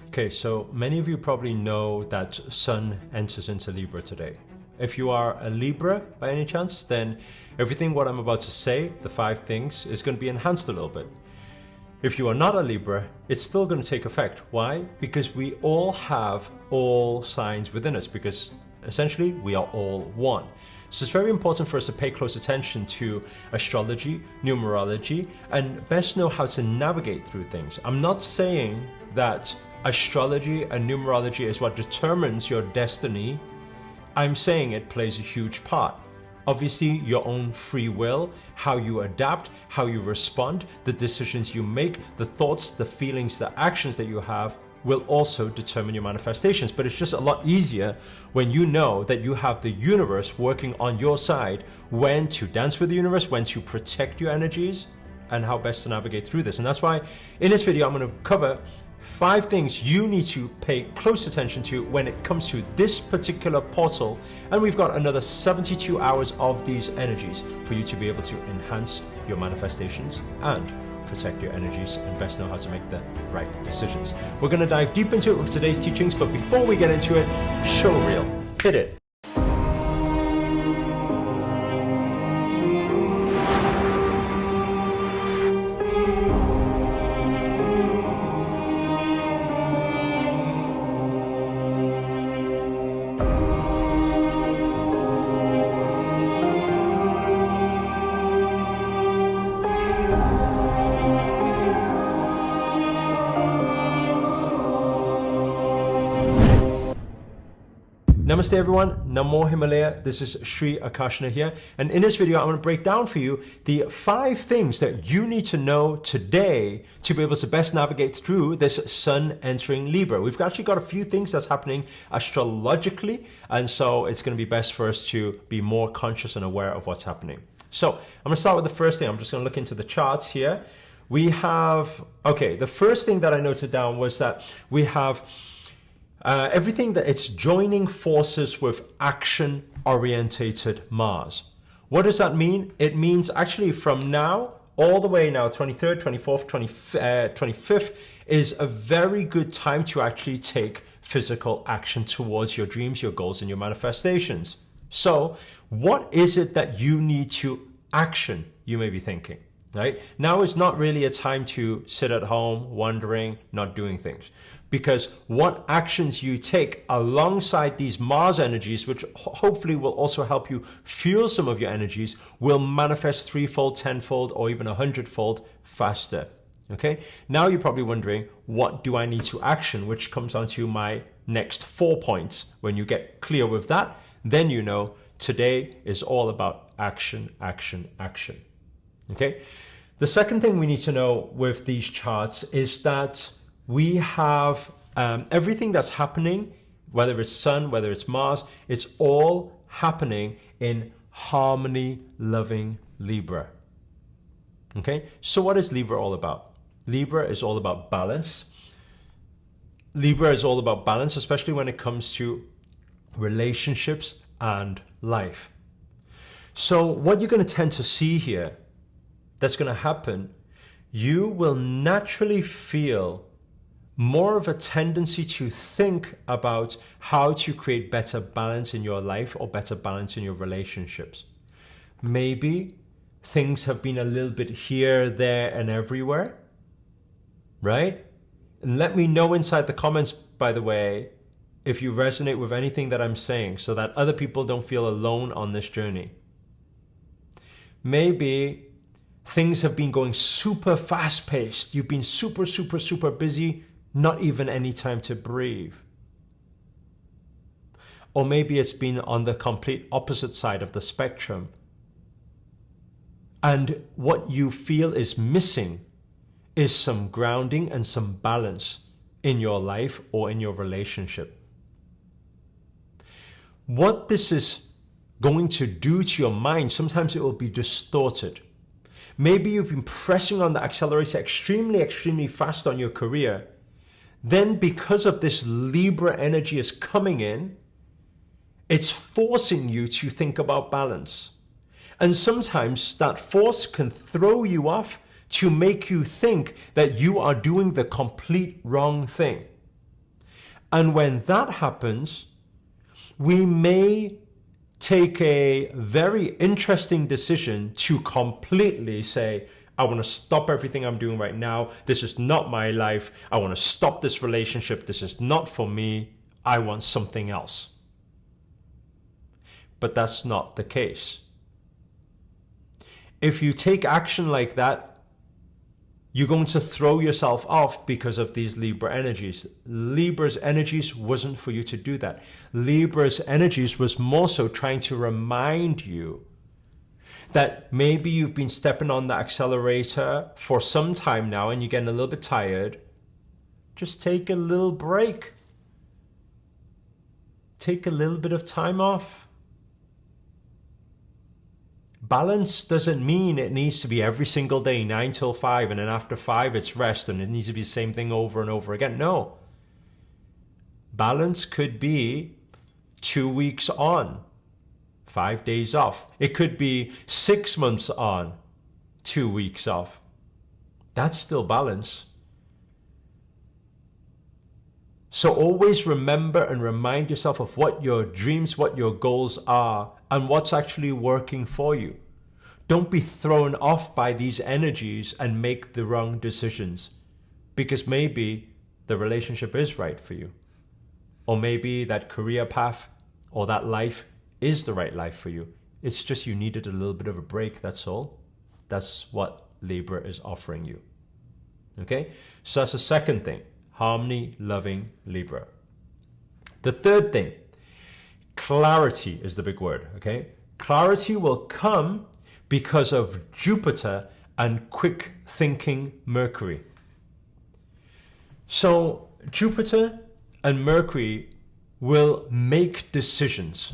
Okay, so many of you probably know that Sun enters into Libra today. If you are a Libra by any chance, then everything what I'm about to say, the 5 things, is going to be enhanced a little bit. If you are not a Libra, it's still going to take effect. Why? Because we all have all signs within us, because essentially we are all one. So it's very important for us to pay close attention to astrology, numerology, and best know how to navigate through things. I'm not saying that astrology and numerology is what determines your destiny. I'm saying it plays a huge part. Obviously, your own free will, how you adapt, how you respond, the decisions you make, the thoughts, the feelings, the actions that you have will also determine your manifestations. But it's just a lot easier when you know that you have the universe working on your side, when to dance with the universe, when to protect your energies, and how best to navigate through this. And that's why in this video, I'm going to cover 5 things you need to pay close attention to when it comes to this particular portal. And we've got another 72 hours of these energies for you to be able to enhance your manifestations and protect your energies and best know how to make the right decisions. We're going to dive deep into it with today's teachings, but before we get into it, show reel. Hit it. Namaste everyone, Namo Himalaya, this is Sri Akarshana here, and in this video I'm going to break down for you the 5 things that you need to know today to be able to best navigate through this Sun entering Libra. We've actually got a few things that's happening astrologically, and so it's going to be best for us to be more conscious and aware of what's happening. So I'm going to start with the first thing. I'm just going to look into the charts here. We have, okay, the first thing that I noted down was that we have everything that it's joining forces with Action Orientated Mars. What does that mean? It means actually from now all the way now, 23rd, 24th, 25th is a very good time to actually take physical action towards your dreams, your goals, and your manifestations. So what is it that you need to action, you may be thinking? Right? Now is not really a time to sit at home wondering, not doing things. Because what actions you take alongside these Mars energies, which hopefully will also help you fuel some of your energies, will manifest 3-fold, 10-fold, or even 100-fold faster. Okay? Now you're probably wondering, what do I need to action? Which comes on to my next 4 points. When you get clear with that, then you know today is all about action, action, action. Okay. The second thing we need to know with these charts is that we have everything that's happening, whether it's Sun, whether it's Mars, it's all happening in harmony loving Libra. Okay. So what is Libra all about? Libra is all about balance. Libra is all about balance, especially when it comes to relationships and life. So what you're going to tend to see here that's going to happen, you will naturally feel more of a tendency to think about how to create better balance in your life or better balance in your relationships. Maybe things have been a little bit here, there, and everywhere, right? And let me know inside the comments, by the way, if you resonate with anything that I'm saying so that other people don't feel alone on this journey. Maybe things have been going super fast paced. You've been super, super, super busy, not even any time to breathe. Or maybe it's been on the complete opposite side of the spectrum. And what you feel is missing is some grounding and some balance in your life or in your relationship. What this is going to do to your mind, sometimes it will be distorted. Maybe you've been pressing on the accelerator extremely, extremely fast on your career. Then because of this Libra energy is coming in, it's forcing you to think about balance. And sometimes that force can throw you off to make you think that you are doing the complete wrong thing. And when that happens, we may take a very interesting decision to completely say, I want to stop everything I'm doing right now. This is not my life. I want to stop this relationship. This is not for me. I want something else. But that's not the case. If you take action like that, you're going to throw yourself off because of these Libra energies. Libra's energies wasn't for you to do that. Libra's energies was more so trying to remind you that maybe you've been stepping on the accelerator for some time now and you're getting a little bit tired. Just take a little break. Take a little bit of time off. Balance doesn't mean it needs to be every single day, 9 till 5, and then after 5 it's rest and it needs to be the same thing over and over again. No. Balance could be 2 weeks on, 5 days off. It could be 6 months on, 2 weeks off. That's still balance. So always remember and remind yourself of what your dreams, what your goals are, and what's actually working for you. Don't be thrown off by these energies and make the wrong decisions, because maybe the relationship is right for you, or maybe that career path or that life is the right life for you. It's just you needed a little bit of a break, that's all. That's what Libra is offering you. Okay, so that's the second thing. Harmony, loving Libra. The third thing, clarity is the big word, okay? Clarity will come because of Jupiter and quick thinking Mercury. So Jupiter and Mercury will make decisions.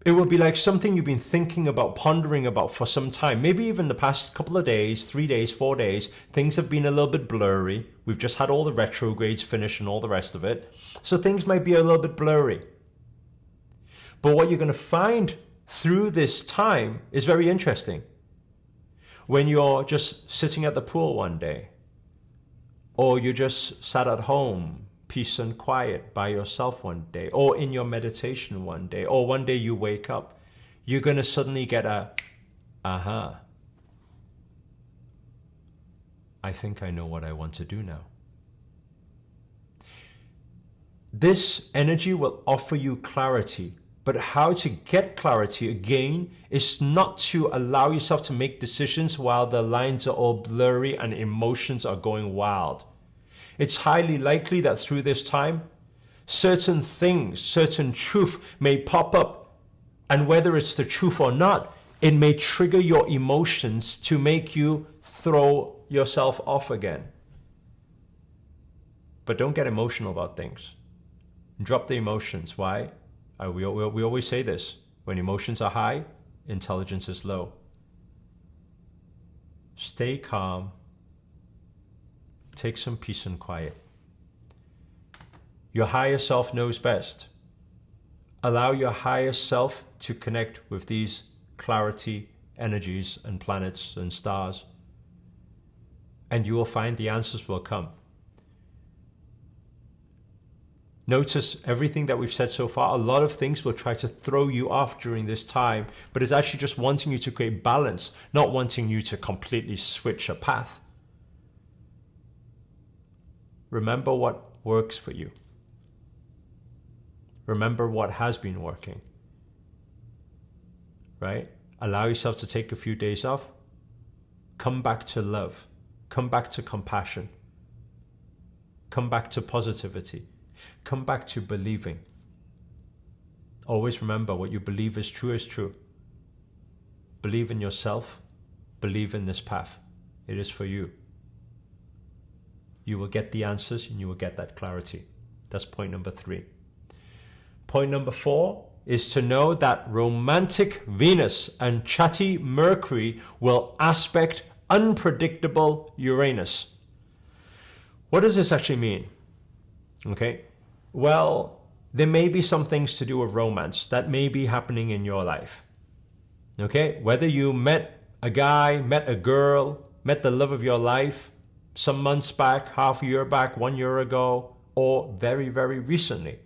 It will be like something you've been thinking about, pondering about for some time. Maybe even the past couple of days, 3 days, 4 days, things have been a little bit blurry. We've just had all the retrogrades finish and all the rest of it. So things might be a little bit blurry. But what you're going to find through this time is very interesting. When you're just sitting at the pool one day, or you just sat at home, peace and quiet by yourself one day, or in your meditation one day, or one day you wake up, you're going to suddenly get a, aha, I think I know what I want to do now. This energy will offer you clarity, but how to get clarity again is not to allow yourself to make decisions while the lines are all blurry and emotions are going wild. It's highly likely that through this time, certain things, certain truth may pop up. And whether it's the truth or not, it may trigger your emotions to make you throw yourself off again. But don't get emotional about things. Drop the emotions. Why? We always say this. When emotions are high, intelligence is low. Stay calm. Take some peace and quiet. Your higher self knows best. Allow your higher self to connect with these clarity energies and planets and stars, and you will find the answers will come. Notice everything that we've said so far, a lot of things will try to throw you off during this time, but it's actually just wanting you to create balance, not wanting you to completely switch a path. Remember what works for you. Remember what has been working. Right? Allow yourself to take a few days off. Come back to love. Come back to compassion. Come back to positivity. Come back to believing. Always remember what you believe is true is true. Believe in yourself. Believe in this path. It is for you. You will get the answers and you will get that clarity. That's point number 3. Point number 4 is to know that romantic Venus and chatty Mercury will aspect unpredictable Uranus. What does this actually mean? Okay, well, there may be some things to do with romance that may be happening in your life. Okay, whether you met a guy, met a girl, met the love of your life, some months back, half a year back, 1 year ago, or very, very recently.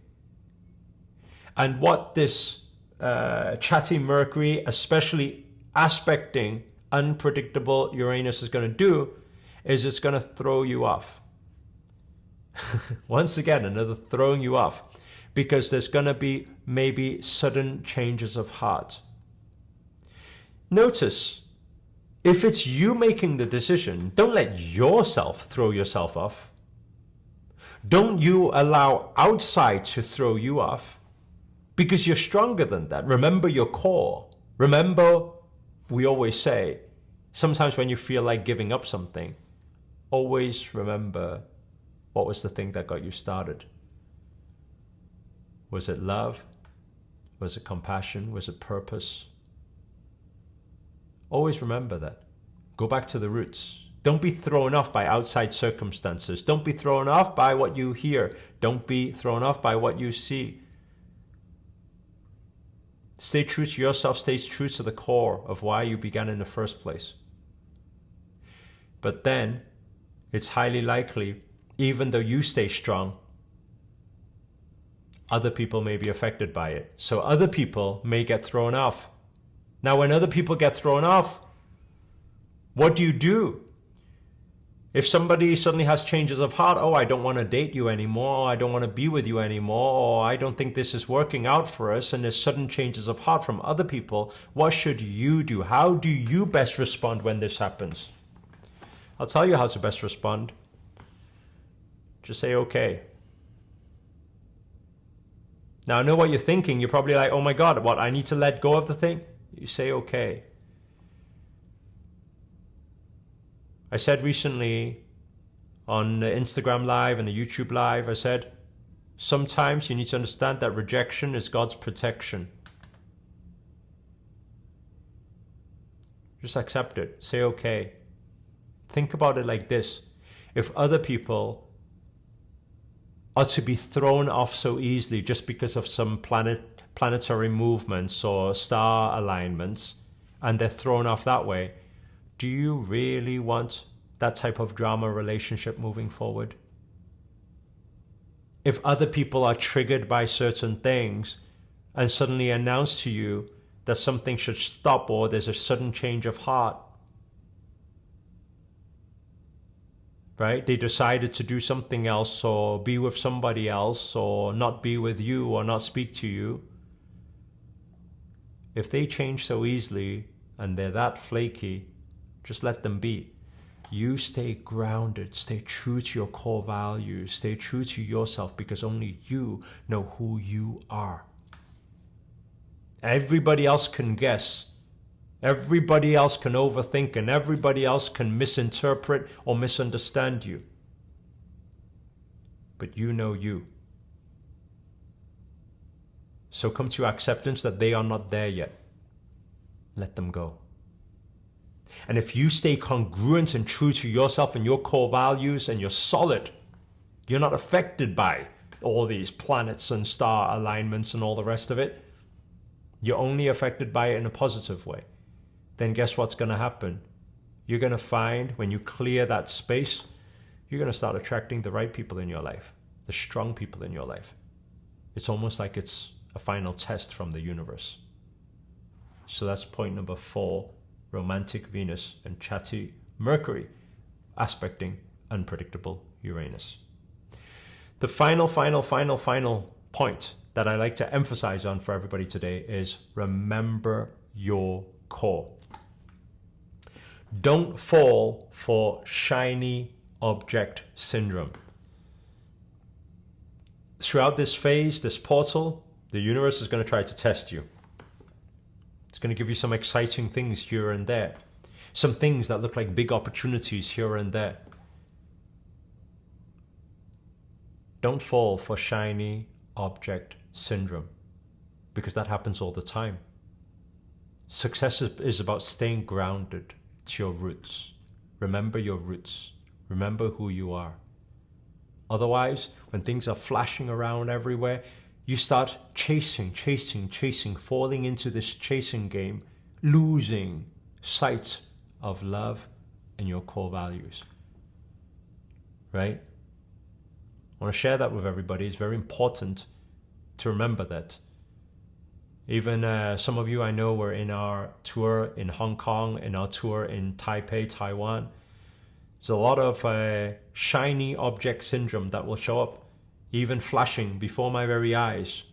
And what this Chatty Mercury, especially aspecting unpredictable Uranus, is going to do is it's going to throw you off. Once again, another throwing you off, because there's going to be maybe sudden changes of heart. Notice, if it's you making the decision, don't let yourself throw yourself off. Don't you allow outside to throw you off, because you're stronger than that. Remember your core. Remember, we always say, sometimes when you feel like giving up something, always remember, what was the thing that got you started? Was it love? Was it compassion? Was it purpose? Always remember that. Go back to the roots. Don't be thrown off by outside circumstances. Don't be thrown off by what you hear. Don't be thrown off by what you see. Stay true to yourself. Stay true to the core of why you began in the first place. But then, it's highly likely, even though you stay strong, other people may be affected by it. So other people may get thrown off. Now, when other people get thrown off, what do? If somebody suddenly has changes of heart, oh, I don't want to date you anymore, or I don't want to be with you anymore, or I don't think this is working out for us, and there's sudden changes of heart from other people, what should you do? How do you best respond when this happens? I'll tell you how to best respond. Just say, okay. Now, I know what you're thinking. You're probably like, oh my God, what, I need to let go of the thing? You say, okay. I said recently on the Instagram Live and the YouTube Live, I said, sometimes you need to understand that rejection is God's protection. Just accept it. Say, okay. Think about it like this. If other people are to be thrown off so easily just because of some planetary movements or star alignments, and they're thrown off that way, do you really want that type of drama relationship moving forward? If other people are triggered by certain things and suddenly announce to you that something should stop or there's a sudden change of heart, right? They decided to do something else or be with somebody else or not be with you or not speak to you. If they change so easily and they're that flaky, just let them be. You stay grounded, stay true to your core values, stay true to yourself, because only you know who you are. Everybody else can guess. Everybody else can overthink, and everybody else can misinterpret or misunderstand you. But you know you. So come to acceptance that they are not there yet. Let them go. And if you stay congruent and true to yourself and your core values and you're solid, you're not affected by all these planets and star alignments and all the rest of it. You're only affected by it in a positive way. Then guess what's going to happen? You're going to find when you clear that space, you're going to start attracting the right people in your life, the strong people in your life. It's almost like it's a final test from the universe. So that's point number 4, romantic Venus and chatty Mercury aspecting unpredictable Uranus. The final point that I like to emphasize on for everybody today is remember your core. Don't fall for shiny object syndrome. Throughout this phase, this portal, the universe is going to try to test you. It's going to give you some exciting things here and there. Some things that look like big opportunities here and there. Don't fall for shiny object syndrome, because that happens all the time. Success is about staying grounded to your roots. Remember your roots. Remember who you are. Otherwise, when things are flashing around everywhere, you start chasing, falling into this chasing game, losing sight of love and your core values. Right? I want to share that with everybody. It's very important to remember that. Even some of you I know were in our tour in Hong Kong, in our tour in Taipei, Taiwan. There's a lot of shiny object syndrome that will show up, even flashing before my very eyes.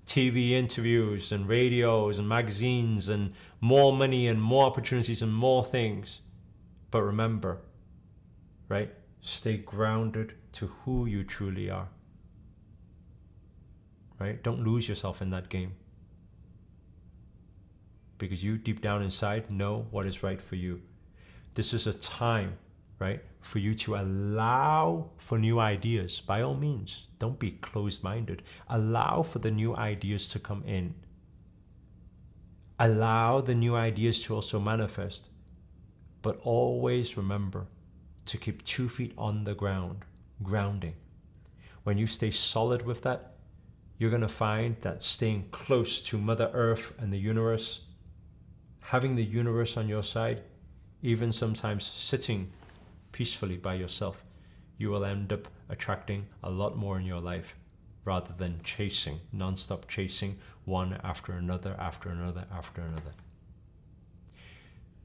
TV interviews and radios and magazines and more money and more opportunities and more things. But remember, right? Stay grounded to who you truly are. Right? Don't lose yourself in that game. Because you deep down inside know what is right for you. This is a time, right, for you to allow for new ideas. By all means, don't be closed-minded. Allow for the new ideas to come in. Allow the new ideas to also manifest. But always remember to keep 2 feet on the ground, grounding. When you stay solid with that, you're going to find that staying close to Mother Earth and the universe, having the universe on your side, even sometimes sitting peacefully by yourself, you will end up attracting a lot more in your life rather than chasing, non-stop chasing one after another, after another, after another.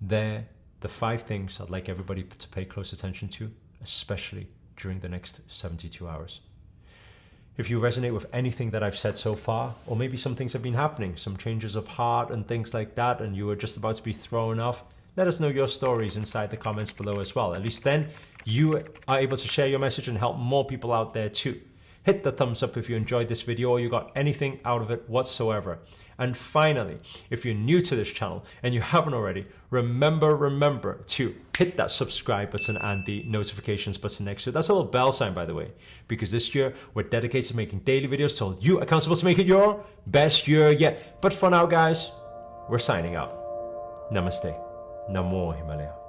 They're the 5 things I'd like everybody to pay close attention to, especially during the next 72 hours. If you resonate with anything that I've said so far, or maybe some things have been happening, some changes of heart and things like that, and you were just about to be thrown off, let us know your stories inside the comments below as well. At least then you are able to share your message and help more people out there too. Hit the thumbs up if you enjoyed this video or you got anything out of it whatsoever. And finally, if you're new to this channel and you haven't already, remember to hit that subscribe button and the notifications button next to it. That's a little bell sign, by the way, because this year we're dedicated to making daily videos to hold you accountable to make it your best year yet. But for now, guys, we're signing out. Namaste. Namo Himalaya.